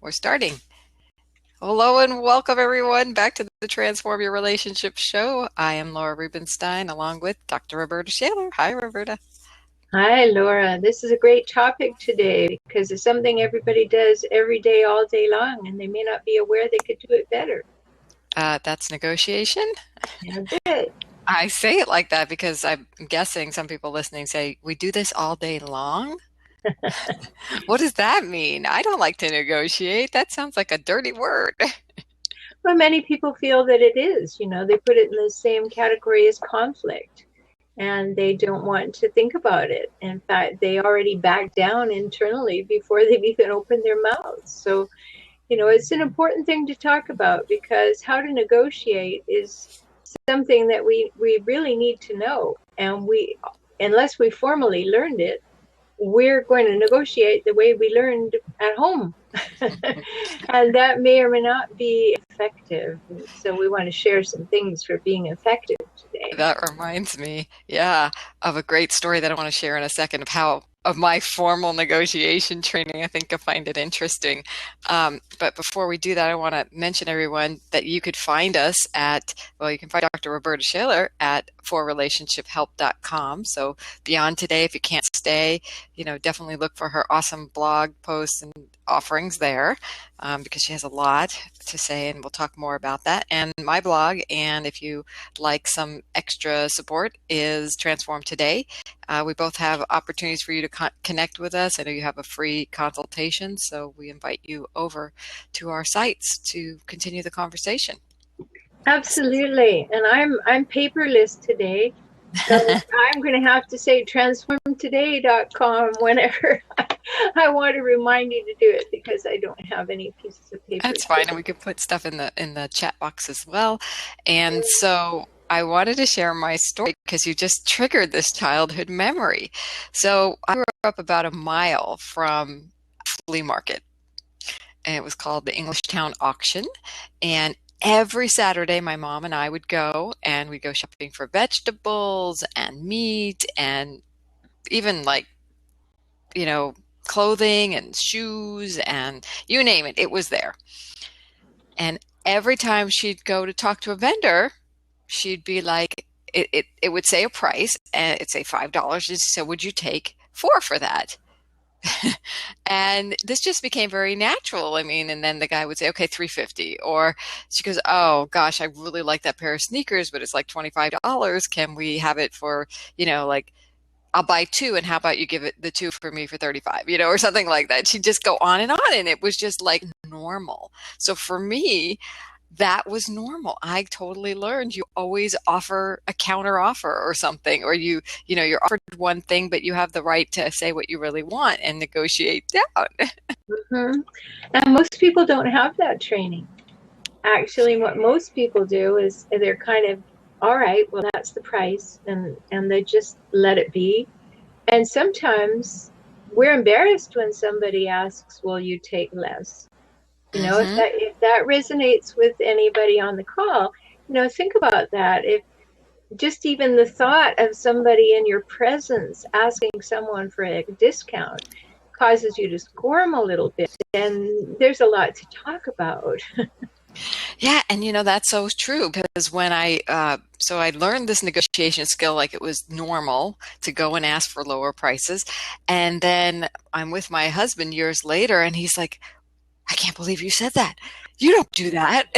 We're starting. Hello and welcome everyone back to the Transform Your Relationship show. I am Laura Rubenstein along with Dr. Rhoberta Shaler. Hi, Rhoberta. Hi, Laura. This is a great topic today because it's something everybody does every day, all day long, and they may not be aware they could do it better. That's negotiation. Yeah, good. I say it like that because I'm guessing some people listening say, we do this all day long? What does that mean? I don't like to negotiate. That sounds like a dirty word. Well, many people feel that it is. They put it in the same category as conflict, and they don't want to think about it. In fact, they already back down internally before they've even opened their mouths. So, it's an important thing to talk about because how to negotiate is something that we really need to know. And unless we formally learned it, we're going to negotiate the way we learned at home. And that may or may not be effective. So we want to share some things for being effective today. That reminds me, of a great story that I want to share in a second of my formal negotiation training. I think you'll find it interesting. But before we do that, I want to mention everyone that you could find us you can find Dr. Rhoberta Shaler at forrelationshiphelp.com. So beyond today, if you can't stay, definitely look for her awesome blog posts and offerings there because she has a lot to say, and we'll talk more about that. And my blog, and if you like some extra support, is Transform Today. We both have opportunities for you to connect with us. I know you have a free consultation, so we invite you over to our sites to continue the conversation. Absolutely. And I'm paperless today. So I'm going to have to say transformtoday.com whenever I want to remind you to do it because I don't have any pieces of paper. That's fine. And we could put stuff in the chat box as well. And so I wanted to share my story because you just triggered this childhood memory. So I grew up about a mile from a flea market, and it was called the Englishtown Auction. And every Saturday, my mom and I would go, and we'd go shopping for vegetables and meat and even clothing and shoes and you name it, it was there. And every time she'd go to talk to a vendor, she'd be like, it would say a price, and it'd say $5. So would you take 4 for that? And this just became very natural. And then the guy would say, okay, $3.50. Or she goes, oh gosh, I really like that pair of sneakers, but it's like $25. Can we have it for, I'll buy 2, and how about you give it the 2 for me for $35, or something like that. She'd just go on, and it was just like normal. So for me, that was normal. I totally learned you always offer a counter offer or something, or you're offered one thing, but you have the right to say what you really want and negotiate down. Mm-hmm. And most people don't have that training. Actually, what most people do is they're kind of, all right, well, that's the price, and they just let it be. And sometimes we're embarrassed when somebody asks, will you take less? If that resonates with anybody on the call, think about that. If just even the thought of somebody in your presence asking someone for a discount causes you to squirm a little bit, and there's a lot to talk about. Yeah, and that's so true because when I learned this negotiation skill like it was normal to go and ask for lower prices, and then I'm with my husband years later, and he's like, I can't believe you said that. You don't do that.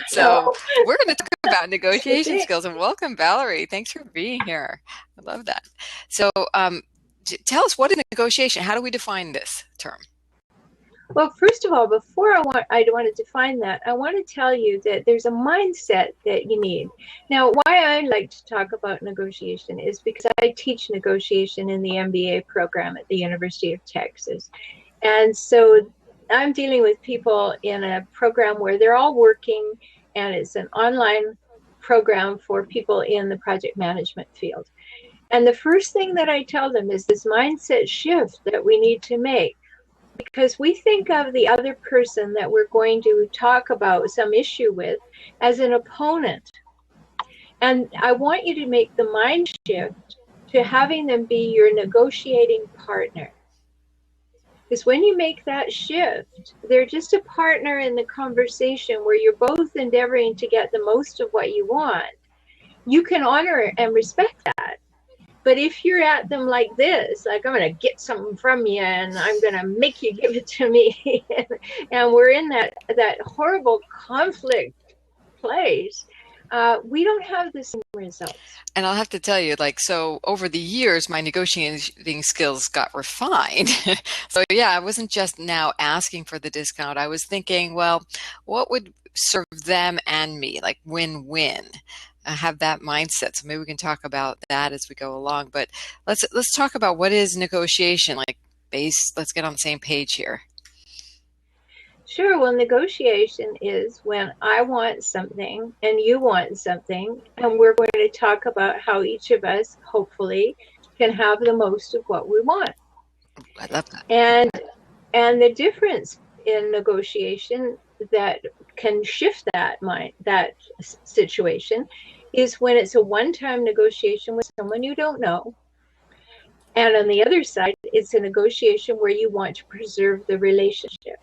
So we're going to talk about negotiation skills, and welcome, Valerie. Thanks for being here. I love that. So tell us, what is negotiation? How do we define this term? Well, first of all, before I want to define that, I want to tell you that there's a mindset that you need. Now, why I like to talk about negotiation is because I teach negotiation in the MBA program at the University of Texas. And so I'm dealing with people in a program where they're all working, and it's an online program for people in the project management field. And the first thing that I tell them is this mindset shift that we need to make. Because we think of the other person that we're going to talk about some issue with as an opponent. And I want you to make the mind shift to having them be your negotiating partner. Because when you make that shift, they're just a partner in the conversation where you're both endeavoring to get the most of what you want. You can honor and respect that. But if you're at them like this, like, I'm going to get something from you and I'm going to make you give it to me, and we're in that horrible conflict place, we don't have the same results. And I'll have to tell you, like, so over the years, my negotiating skills got refined. So yeah, I wasn't just now asking for the discount. I was thinking, well, what would serve them and me, like win-win? I have that mindset. So maybe we can talk about that as we go along. But let's talk about what is negotiation, like let's get on the same page here. Sure. Well, negotiation is when I want something and you want something, and we're going to talk about how each of us, hopefully, can have the most of what we want. I love that. And the difference in negotiation that can shift that situation is when it's a one-time negotiation with someone you don't know. And on the other side, it's a negotiation where you want to preserve the relationship.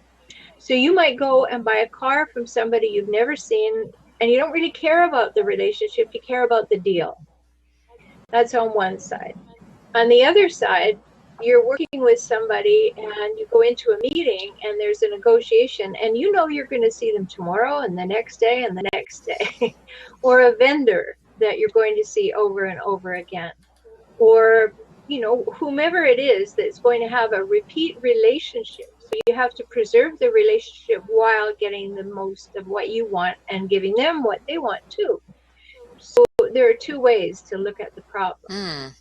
So you might go and buy a car from somebody you've never seen, and you don't really care about the relationship, you care about the deal. That's on one side. On the other side, you're working with somebody and you go into a meeting and there's a negotiation, and you know you're going to see them tomorrow and the next day and the next day. Or a vendor that you're going to see over and over again. Or, whomever it is that's going to have a repeat relationship. So you have to preserve the relationship while getting the most of what you want and giving them what they want too. So there are two ways to look at the problem.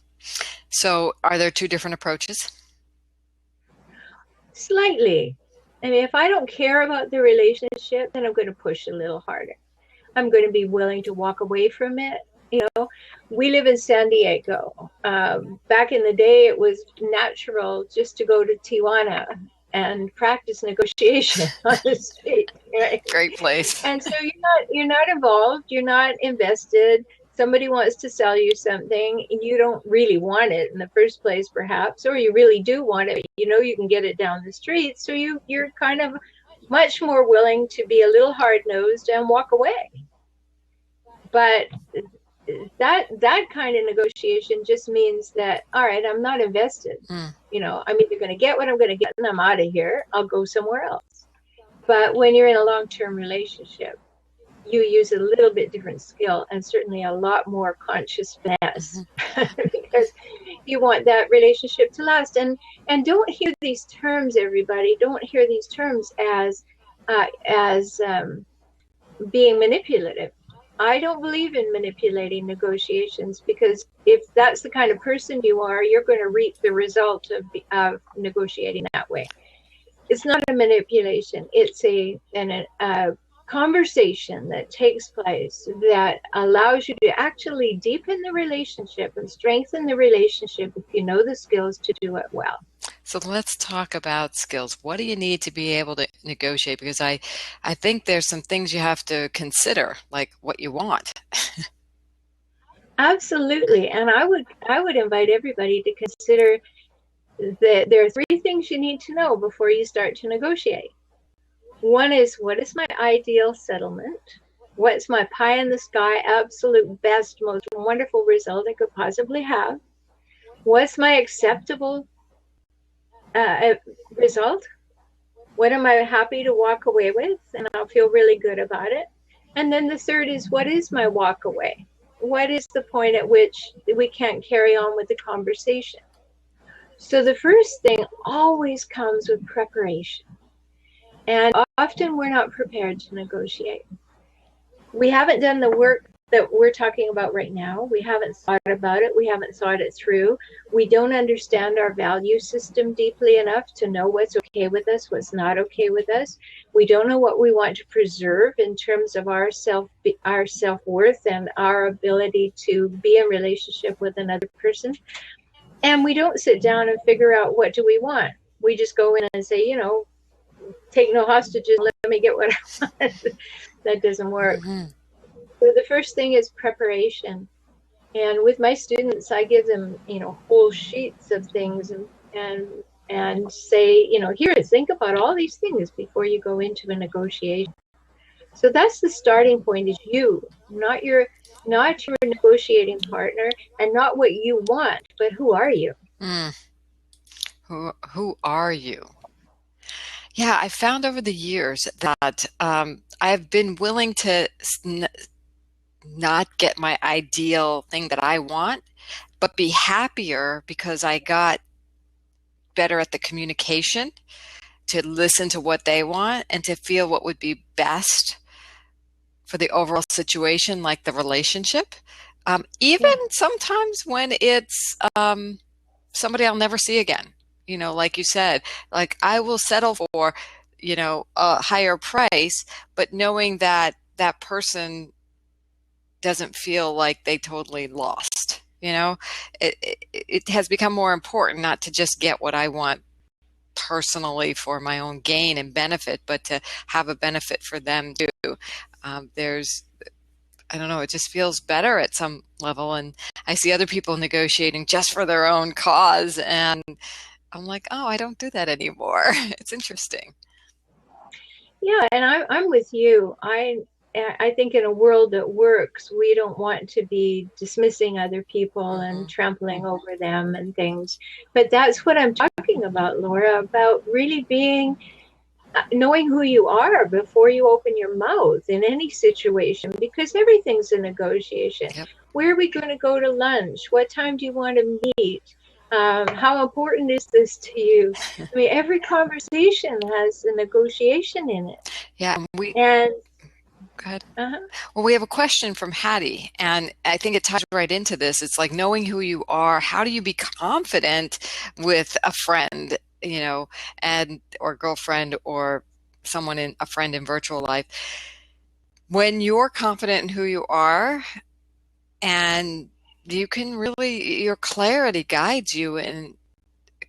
So are there two different approaches? Slightly. I mean, if I don't care about the relationship, then I'm going to push a little harder. I'm going to be willing to walk away from it. We live in San Diego. Back in the day, it was natural just to go to Tijuana and practice negotiation on the street. Right? Great place. And so you're not involved. You're not invested. Somebody wants to sell you something, and you don't really want it in the first place, perhaps, or you really do want it. You can get it down the street. So you're kind of much more willing to be a little hard-nosed and walk away. But that kind of negotiation just means that, all right, I'm not invested. I'm either going to get what I'm going to get and I'm out of here. I'll go somewhere else. But when you're in a long-term relationship, you use a little bit different skill and certainly a lot more conscious finesse because you want that relationship to last. And don't hear these terms, everybody. Don't hear these terms as being manipulative. I don't believe in manipulating negotiations, because if that's the kind of person you are, you're going to reap the result of negotiating that way. It's not a manipulation. It's a conversation that takes place that allows you to actually deepen the relationship and strengthen the relationship if you know the skills to do it well. So let's talk about skills. What do you need to be able to negotiate? Because I think there's some things you have to consider, like what you want. Absolutely. And I would invite everybody to consider that there are three things you need to know before you start to negotiate. One is, what is my ideal settlement? What's my pie in the sky, absolute best, most wonderful result I could possibly have? What's my acceptable result? What am I happy to walk away with and I'll feel really good about it? And then the third is, what is my walk away? What is the point at which we can't carry on with the conversation? So the first thing always comes with preparation. And often we're not prepared to negotiate. We haven't done the work that we're talking about right now. We haven't thought about it. We haven't thought it through. We don't understand our value system deeply enough to know what's okay with us, what's not okay with us. We don't know what we want to preserve in terms of our self-worth and our ability to be in relationship with another person. And we don't sit down and figure out, what do we want? We just go in and say, take no hostages, let me get what I want. That doesn't work. Mm-hmm. So the first thing is preparation. And with my students, I give them, whole sheets of things and and say, here, think about all these things before you go into a negotiation. So that's the starting point, is you, not your negotiating partner, and not what you want, but who are you? Mm. Who are you? Yeah, I found over the years that I've been willing to not get my ideal thing that I want, but be happier because I got better at the communication, to listen to what they want and to feel what would be best for the overall situation, like the relationship. Even Yeah. sometimes when it's somebody I'll never see again, like you said, like I will settle for, a higher price, but knowing that that person doesn't feel like they totally lost. It has become more important not to just get what I want personally for my own gain and benefit, but to have a benefit for them too. There's, I don't know, it just feels better at some level. And I see other people negotiating just for their own cause. And I'm like, oh, I don't do that anymore. It's interesting. Yeah, and I'm with you. I think in a world that works, we don't want to be dismissing other people and Mm-hmm. trampling over them and things. But that's what I'm talking about, Laura, about really being knowing who you are before you open your mouth in any situation, because everything's a negotiation. Yep. Where are we going to go to lunch? What time do you want to meet? How important is this to you? I mean, every conversation has a negotiation in it. Yeah. And Go ahead. uh-huh. Well, we have a question from Hattie, and I think it ties right into this. It's like knowing who you are. How do you be confident with a friend, and or girlfriend or a friend in virtual life, when you're confident in who you are, and you can really, your clarity guides you, and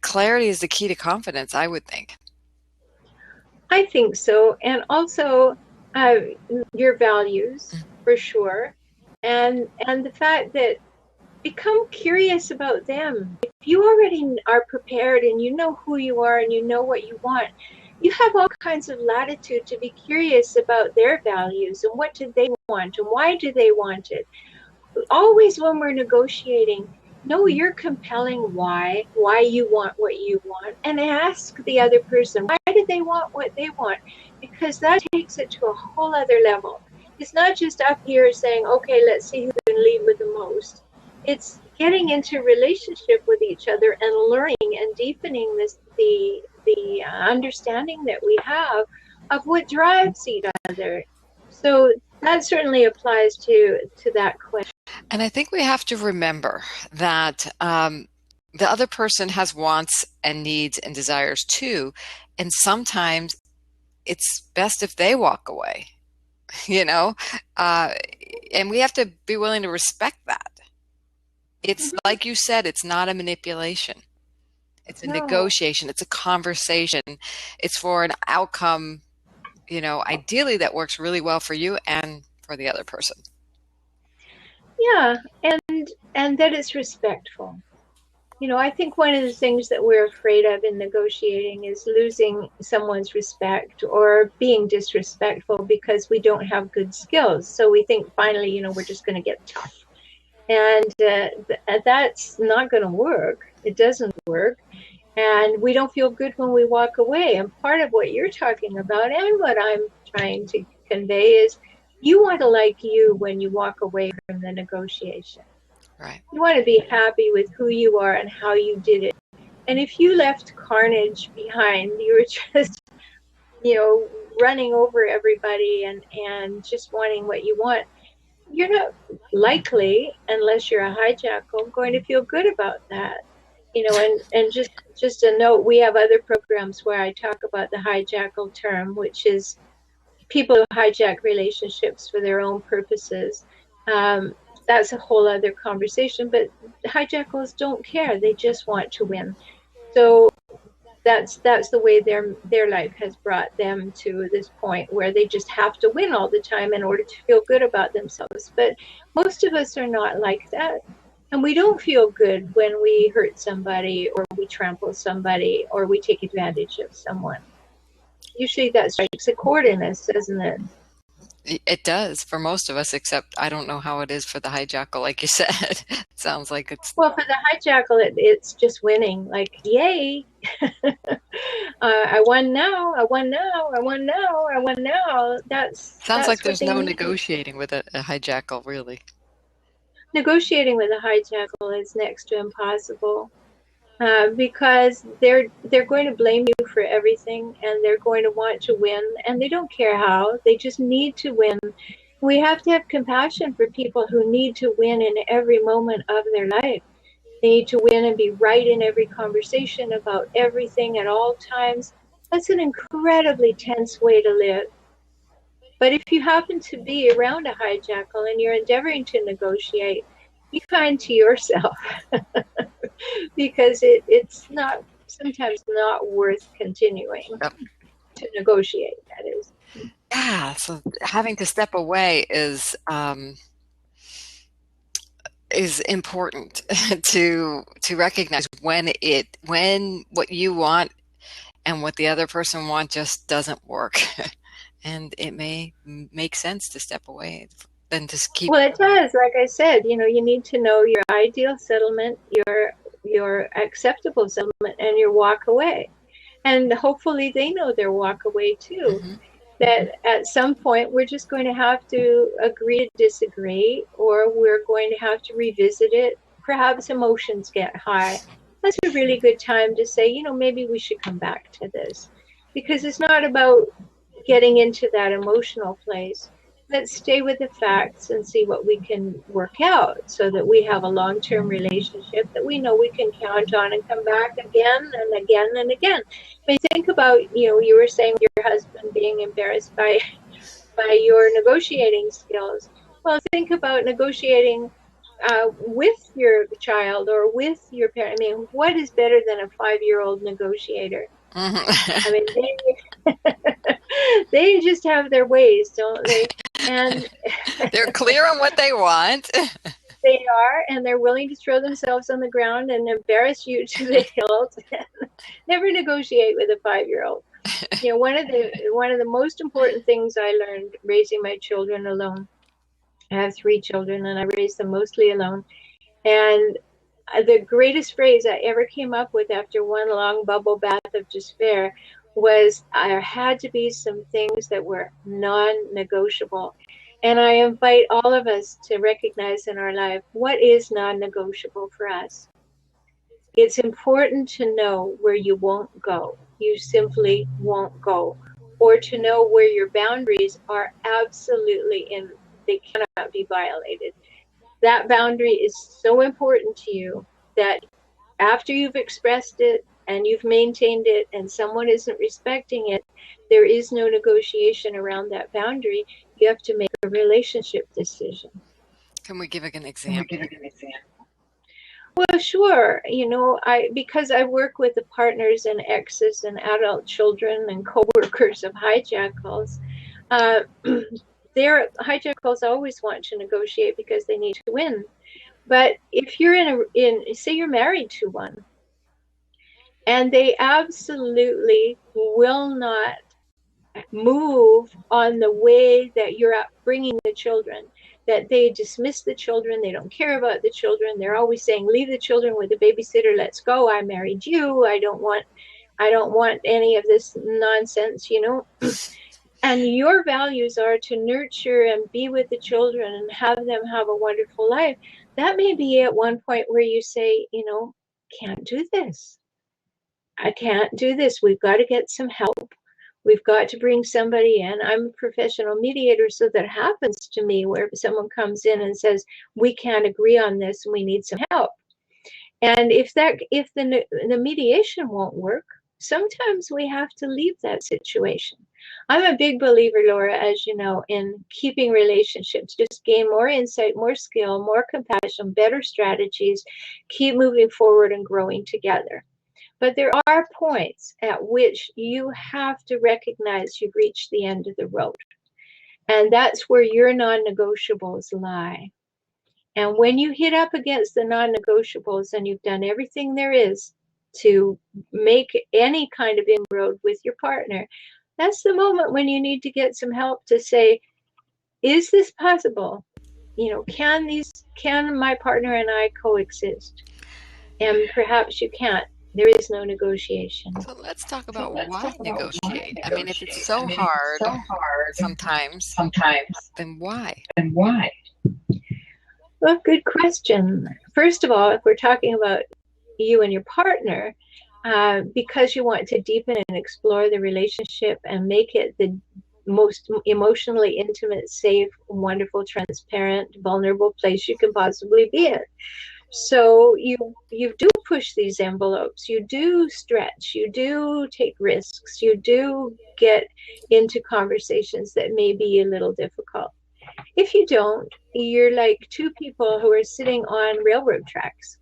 clarity is the key to confidence, I would think. I think so. And also uh, your values, for sure. And the fact that become curious about them. If you already are prepared and you know who you are and you know what you want, you have all kinds of latitude to be curious about their values and what do they want and why do they want it. Always when we're negotiating, know your compelling why you want what you want, and ask the other person, why do they want what they want? Because that takes it to a whole other level. It's not just up here saying, okay, let's see who can lead with the most. It's getting into relationship with each other and learning and deepening the understanding that we have of what drives each other. So that certainly applies to that question. And I think we have to remember that the other person has wants and needs and desires too. And sometimes it's best if they walk away, you know? And we have to be willing to respect that. It's like you said, it's not a manipulation. It's a No. negotiation. It's a conversation. It's for an outcome, ideally that works really well for you and for the other person. Yeah, and that it's respectful. I think one of the things that we're afraid of in negotiating is losing someone's respect or being disrespectful because we don't have good skills. So we think finally, we're just going to get tough. And that's not going to work. It doesn't work. And we don't feel good when we walk away. And part of what you're talking about and what I'm trying to convey is you want to like you when you walk away from the negotiation. Right. You want to be happy with who you are and how you did it. And if you left carnage behind, you were just, running over everybody and just wanting what you want, you're not likely, unless you're a hijackal, going to feel good about that. And just a note, we have other programs where I talk about the hijackal term, which is people who hijack relationships for their own purposes. That's a whole other conversation, but hijackals don't care. They just want to win. So that's the way their life has brought them to this point where they just have to win all the time in order to feel good about themselves. But most of us are not like that. And we don't feel good when we hurt somebody or we trample somebody or we take advantage of someone. Usually that strikes a chord in us, doesn't it? It does for most of us, except I don't know how it is for the hijackal, like you said. It sounds like it's. Well, for the hijackal, it's just winning. Like, yay! I won now. I won now. I won now. I won now. Sounds like That's what there's they no need. negotiating with a hijackal, really. Negotiating with a hijackal is next to impossible. Because they're going to blame you for everything, and they're going to want to win, and they don't care how. They just need to win. We have to have compassion for people who need to win in every moment of their life. They need to win and be right in every conversation about everything at all times. That's an incredibly tense way to live. But if you happen to be around a hijackal and you're endeavoring to negotiate, be kind to yourself. Because it's not sometimes not worth continuing Yep. to negotiate, that is. Yeah, so having to step away is important to recognize when what you want and what the other person wants just doesn't work. And it may make sense to step away than to keep. Well, it does. Like I said, you need to know your ideal settlement, your acceptable settlement, and your walk away. And hopefully they know their walk away too. Mm-hmm. That at some point we're just going to have to agree to disagree, or we're going to have to revisit it. Perhaps emotions get high. That's a really good time to say, maybe we should come back to this. Because it's not about getting into that emotional place. Let's stay with the facts and see what we can work out so that we have a long-term relationship that we know we can count on and come back again and again and again. I mean, think about, you were saying your husband being embarrassed by your negotiating skills. Well, think about negotiating with your child or with your parent. I mean, what is better than a 5-year-old negotiator? Mm-hmm. I mean, they just have their ways, don't they? And They're clear on what they want. they are, and they're willing to throw themselves on the ground and embarrass you to the hilt. Never negotiate with a 5-year-old. One of the most important things I learned raising my children alone. I have 3 children, and I raised them mostly alone. And the greatest phrase I ever came up with after one long bubble bath of despair was there had to be some things that were non-negotiable. And I invite all of us to recognize in our life what is non-negotiable for us. It's important to know where you won't go. You simply won't go. Or to know where your boundaries are absolutely they cannot be violated. That boundary is so important to you that after you've expressed it and you've maintained it and someone isn't respecting it, there is no negotiation around that boundary. You have to make a relationship decision. Can we give an example? Well, sure. Because I work with the partners and exes and adult children and co-workers of hijackals, their hijackals always want to negotiate because they need to win. But if you're say you're married to one, and they absolutely will not move on the way that you're bringing the children, that they dismiss the children, they don't care about the children, they're always saying, leave the children with the babysitter, let's go, I married you, I don't want any of this nonsense, And your values are to nurture and be with the children and have them have a wonderful life. That may be at one point where you say, can't do this. I can't do this. We've got to get some help. We've got to bring somebody in. I'm a professional mediator, so that happens to me where someone comes in and says, we can't agree on this and we need some help. And if the mediation won't work, sometimes we have to leave that situation. I'm a big believer, Laura, as you know, in keeping relationships. Just gain more insight, more skill, more compassion, better strategies, keep moving forward and growing together. But there are points at which you have to recognize you've reached the end of the road. And that's where your non-negotiables lie. And when you hit up against the non-negotiables and you've done everything there is to make any kind of inroad with your partner, that's the moment when you need to get some help to say, is this possible? You know, can my partner and I coexist? And perhaps you can't. There is no negotiation. So let's talk about why negotiate. I mean, if it's so hard sometimes, then why? Well, good question. First of all, if we're talking about you and your partner, because you want to deepen and explore the relationship and make it the most emotionally intimate, safe, wonderful, transparent, vulnerable place you can possibly be in. So you do push these envelopes, you do stretch, you do take risks, you do get into conversations that may be a little difficult. If you don't, you're like two people who are sitting on railroad tracks.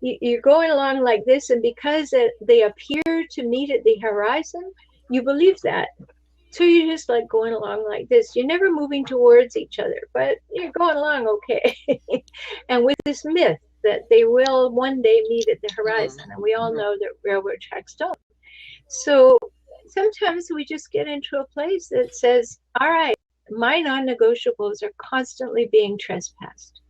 You're going along like this, and because they appear to meet at the horizon, you believe that. So you're just like going along like this. You're never moving towards each other, but you're going along okay. And with this myth that they will one day meet at the horizon, and we all know that railroad tracks don't. So sometimes we just get into a place that says, all right, my non-negotiables are constantly being trespassed.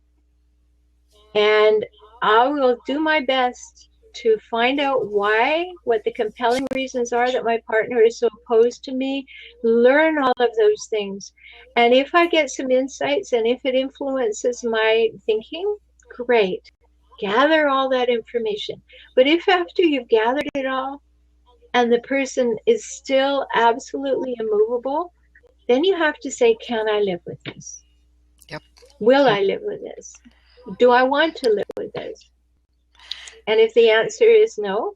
And I will do my best to find out why, what the compelling reasons are that my partner is so opposed to me, learn all of those things. And if I get some insights and if it influences my thinking, great. Gather all that information. But if after you've gathered it all and the person is still absolutely immovable, then you have to say, can I live with this? Yep. Will I live with this? Do I want to live with this? And if the answer is no,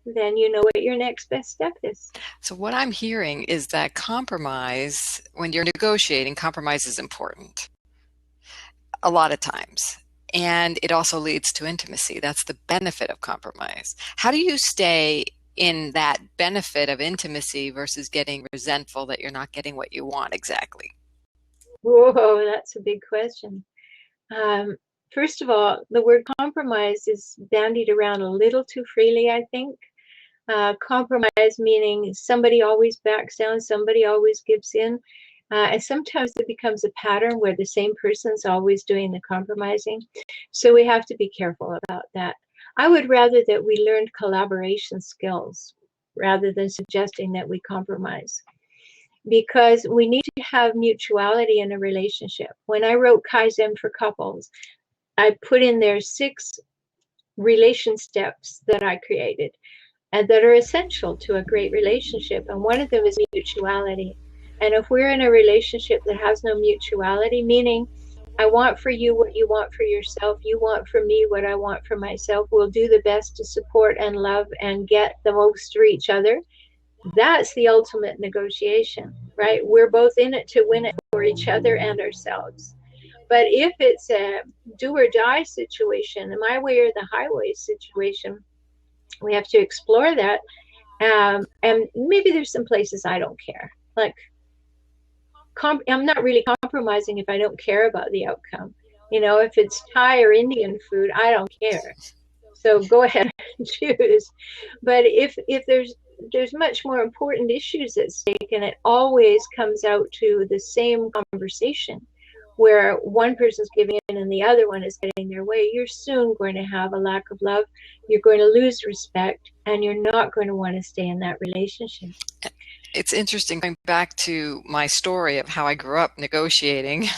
then you know what your next best step is. So what I'm hearing is that compromise, when you're negotiating, compromise is important a lot of times. And it also leads to intimacy. That's the benefit of compromise. How do you stay in that benefit of intimacy versus getting resentful that you're not getting what you want exactly? Whoa, that's a big question. First of all, the word compromise is bandied around a little too freely, I think. Compromise meaning somebody always backs down, somebody always gives in. And sometimes it becomes a pattern where the same person's always doing the compromising. So we have to be careful about that. I would rather that we learned collaboration skills rather than suggesting that we compromise, because we need to have mutuality in a relationship. When I wrote Kaizen for Couples, I put in there 6 relation steps that I created and that are essential to a great relationship. And one of them is mutuality. And if we're in a relationship that has no mutuality, meaning I want for you what you want for yourself, you want for me what I want for myself, we'll do the best to support and love and get the most for each other. That's the ultimate negotiation, right? We're both in it to win it for each other and ourselves. But if it's a do or die situation, my way or the highway situation, we have to explore that. And maybe there's some places I don't care. Like, I'm not really compromising if I don't care about the outcome. You know, if it's Thai or Indian food, I don't care. So go ahead and choose. But if there's much more important issues at stake, and it always comes out to the same conversation where one person's giving in and the other one is getting their way, you're soon going to have a lack of love. You're going to lose respect, and you're not going to want to stay in that relationship. It's interesting going back to my story of how I grew up negotiating.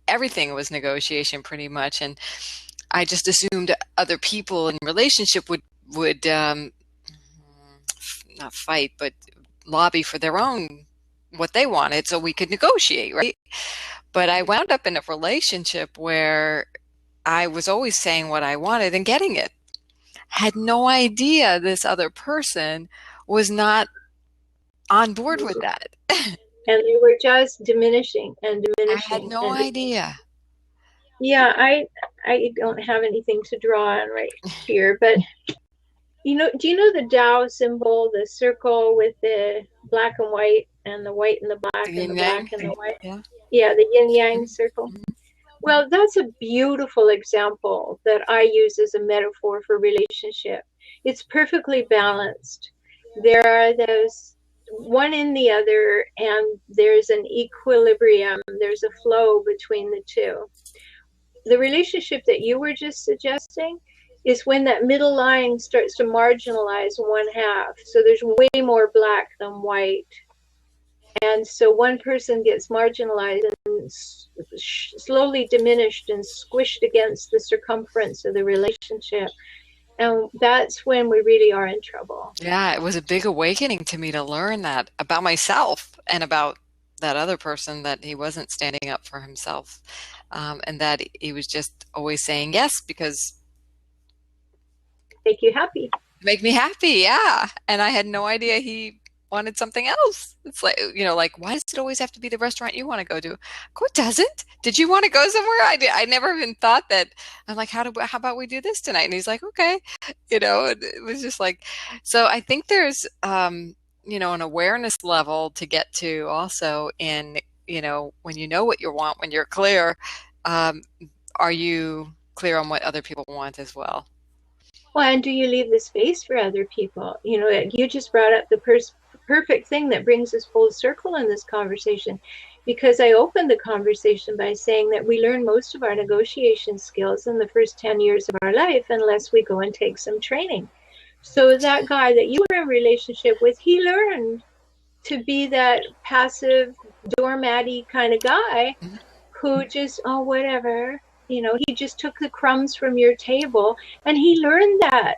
Everything was negotiation pretty much, and I just assumed other people in relationship would not fight, but lobby for their own, what they wanted, so we could negotiate, right? But I wound up in a relationship where I was always saying what I wanted and getting it. Had no idea this other person was not on board with that. And they were just diminishing and diminishing. I had no idea. Yeah, I don't have anything to draw on right here, but you know, do you know the Tao symbol, the circle with the black and white and the white and the black and the black and the white? Yeah. Yeah, the YinYang Circle. Well, that's a beautiful example that I use as a metaphor for relationship. It's perfectly balanced. There are those one in the other, and there's an equilibrium, there's a flow between the two. The relationship that you were just suggesting is when that middle line starts to marginalize one half. So there's way more black than white. And so one person gets marginalized and slowly diminished and squished against the circumference of the relationship. And that's when we really are in trouble. Yeah, it was a big awakening to me to learn that about myself and about that other person, that he wasn't standing up for himself, and that he was just always saying yes because Make you happy. make me happy. Yeah. And I had no idea he wanted something else. It's like, like, why does it always have to be the restaurant you want to go to? Go, it doesn't. Did you want to go somewhere? I never even thought that. I'm like, how about we do this tonight? And he's like, okay. It was just like, so I think there's, an awareness level to get to also in, when you know what you want, when you're clear, are you clear on what other people want as well? Well, and do you leave the space for other people? You just brought up the perfect thing that brings us full circle in this conversation, because I opened the conversation by saying that we learn most of our negotiation skills in the first 10 years of our life unless we go and take some training. So that guy that you were in relationship with, he learned to be that passive, doormatty kind of guy who just, oh, whatever. He just took the crumbs from your table, and he learned that.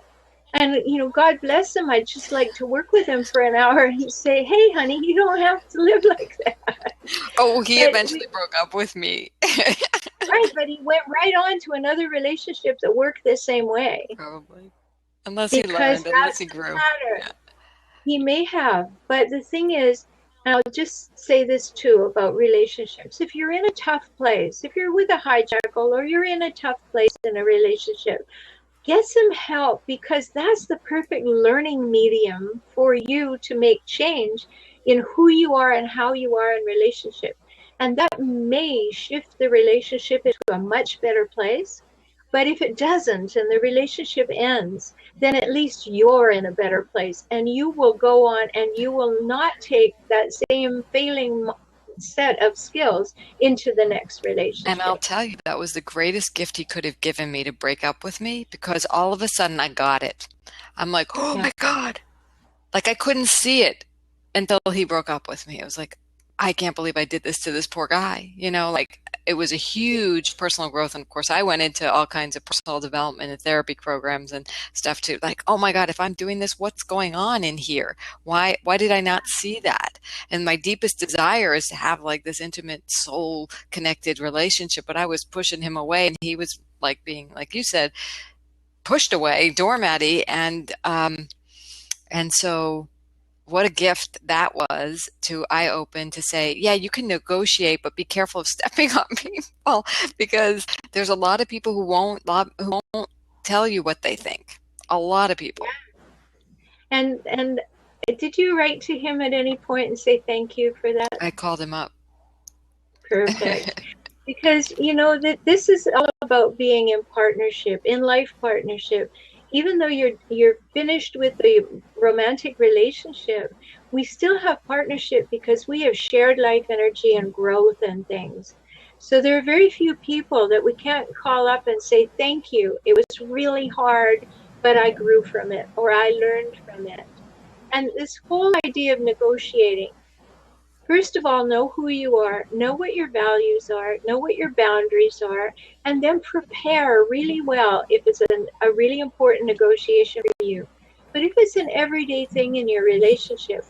And, God bless him. I'd just like to work with him for an hour and say, hey, honey, you don't have to live like that. Oh, he eventually broke up with me. Right, but he went right on to another relationship that worked the same way. Probably. Unless he learned, unless he grew. Yeah. He may have. But the thing is, and I'll just say this too about relationships. If you're in a tough place, if you're with a hijackal or you're in a tough place in a relationship, get some help, because that's the perfect learning medium for you to make change in who you are and how you are in relationship. And that may shift the relationship into a much better place. But if it doesn't and the relationship ends, then at least you're in a better place, and you will go on and you will not take that same failing set of skills into the next relationship. And I'll tell you, that was the greatest gift he could have given me, to break up with me, because all of a sudden I got it. I'm like, oh my God. Like, I couldn't see it until he broke up with me. I was like, I can't believe I did this to this poor guy. Like, it was a huge personal growth. And of course, I went into all kinds of personal development and therapy programs and stuff too. Like, oh my God, if I'm doing this, what's going on in here? Why did I not see that? And my deepest desire is to have like this intimate, soul connected relationship, but I was pushing him away, and he was like being, like you said, pushed away, doormatty. And so what a gift that was to eye-open, to say, yeah, you can negotiate, but be careful of stepping on people, because there's a lot of people who won't tell you what they think. A lot of people. And did you write to him at any point and say thank you for that? I called him up. Perfect. Because, that this is all about being in partnership, in life partnership. Even though you're finished with the romantic relationship, we still have partnership because we have shared life energy and growth and things. So there are very few people that we can't call up and say, thank you. It was really hard, but I grew from it, or I learned from it. And this whole idea of negotiating, first of all, know who you are, know what your values are, know what your boundaries are, and then prepare really well if it's a really important negotiation for you. But if it's an everyday thing in your relationship,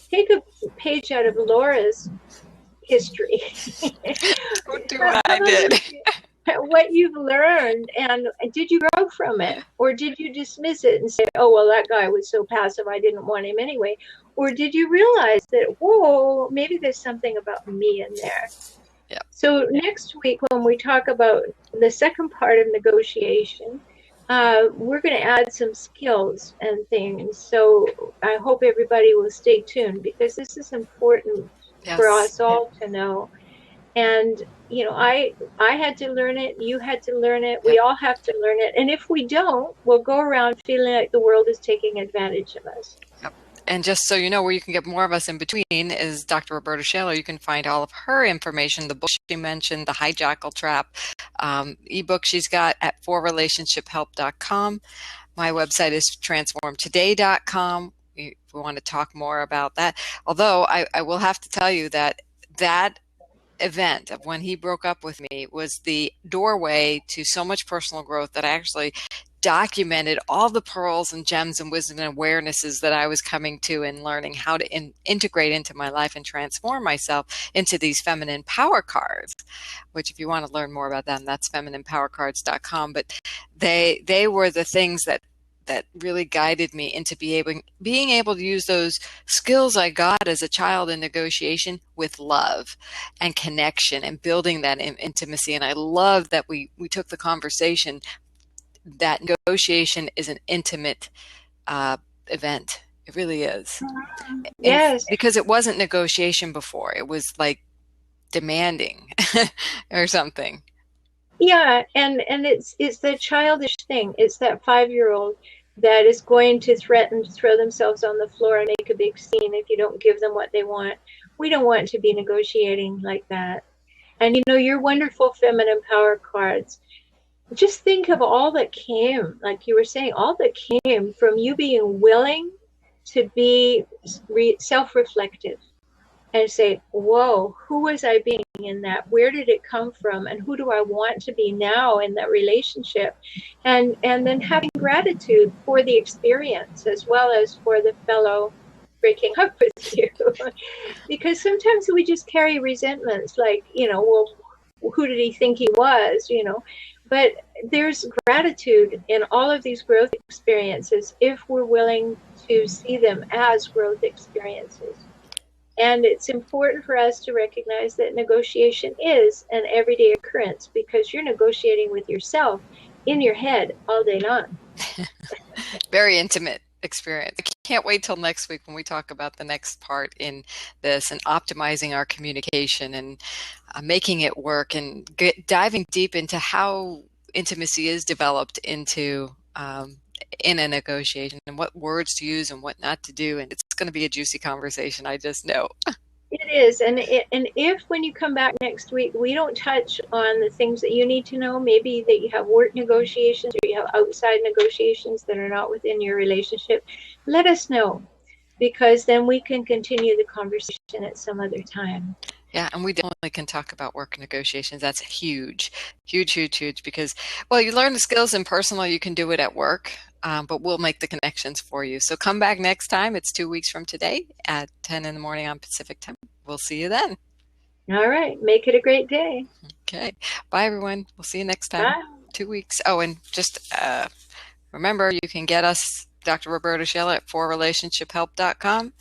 take a page out of Laura's history. Do what I did. What you've learned, and did you grow from it, or did you dismiss it and say, oh, well, that guy was so passive, I didn't want him anyway? Or did you realize that, whoa, maybe there's something about me in there? Yeah. So next week, when we talk about the second part of negotiation, we're going to add some skills and things. So I hope everybody will stay tuned, because this is important for us all to know. And I had to learn it, you had to learn it, we Yep. all have to learn it. And if we don't, we'll go around feeling like the world is taking advantage of us. Yep. And just so you know, where you can get more of us in between is Dr. Rhoberta Shaler. You can find all of her information, the book she mentioned, The Hijackal Trap, ebook she's got at forrelationshiphelp.com. My website is transformtoday.com if we want to talk more about that. Although I will have to tell you that that event of when he broke up with me was the doorway to so much personal growth that I actually documented all the pearls and gems and wisdom and awarenesses that I was coming to and learning how to integrate into my life and transform myself into these feminine power cards, which if you want to learn more about them, that's femininepowercards.com. But they were the things that really guided me into being able to use those skills I got as a child in negotiation with love and connection and building that intimacy. And I love that we took the conversation that negotiation is an intimate event. It really is. And Yes. because it wasn't negotiation before, it was like demanding or something. Yeah, and it's the childish thing. It's that 5-year-old that is going to threaten to throw themselves on the floor and make a big scene if you don't give them what they want. We don't want to be negotiating like that. And your wonderful feminine power cards. Just think of all that came, like you were saying, all that came from you being willing to be self-reflective and say, whoa, who was I being in that? Where did it come from? And who do I want to be now in that relationship? And then having gratitude for the experience as well as for the fellow breaking up with you. Because sometimes we just carry resentments like, well, who did he think he was, But there's gratitude in all of these growth experiences if we're willing to see them as growth experiences. And it's important for us to recognize that negotiation is an everyday occurrence because you're negotiating with yourself in your head all day long. Very intimate experience. I can't wait till next week when we talk about the next part in this and optimizing our communication and making it work and diving deep into how intimacy is developed into in a negotiation and what words to use and what not to do. And it's going to be a juicy conversation. I just know. It is. And if when you come back next week, we don't touch on the things that you need to know, maybe that you have work negotiations or you have outside negotiations that are not within your relationship, let us know, because then we can continue the conversation at some other time. Yeah, and we definitely can talk about work negotiations. That's huge, huge, huge, huge, because, well, you learn the skills in personal, you can do it at work, but we'll make the connections for you. So come back next time. It's 2 weeks from today at 10 in the morning on Pacific time. We'll see you then. All right. Make it a great day. Okay. Bye, everyone. We'll see you next time. Bye. 2 weeks. Oh, and just remember, you can get us, Dr. Rhoberta Shaler, at forrelationshiphelp.com.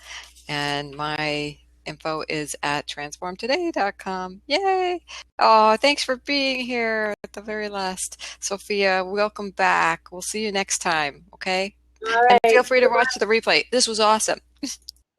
And my info is at transformtoday.com. Yay! Oh, thanks for being here at the very last. Sophia, welcome back. We'll see you next time, okay? All right. And feel free to watch the replay. This was awesome.